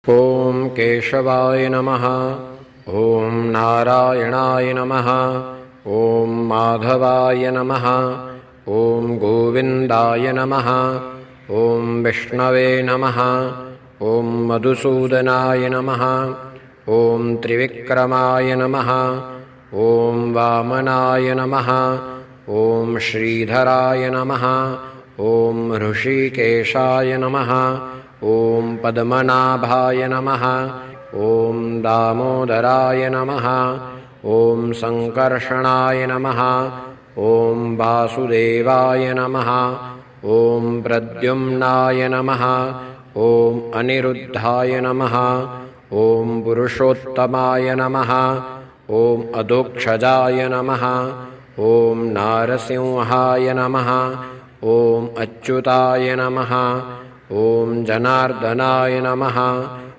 ॐ केशवाय नमः। ॐ नारायणाय नमः। ॐ माधवाय नमः। ॐ गोविन्दाय नमः। ॐ विष्णवे नमः। ॐ मधुसूदनाय नमः। ॐ त्रिविक्रमाय नमः। ॐ वामनाय नमः। ॐ श्रीधराय नमः। ॐ ऋषिकेशाय नमः। ॐ पद्मनाभाय नमः। ॐ दामोदराय नमः। ॐ सङ्कर्षणाय नमः। ॐ वासुदेवाय नमः। ॐ प्रद्युम्नाय नमः। ॐ अनिरुद्धाय नमः। ॐ पुरुषोत्तमाय नमः। ॐ अधोक्षजाय नमः। ॐ नारसिंहाय नमः। ॐ अच्युताय नमः। ॐ जनार्दनाय नमः।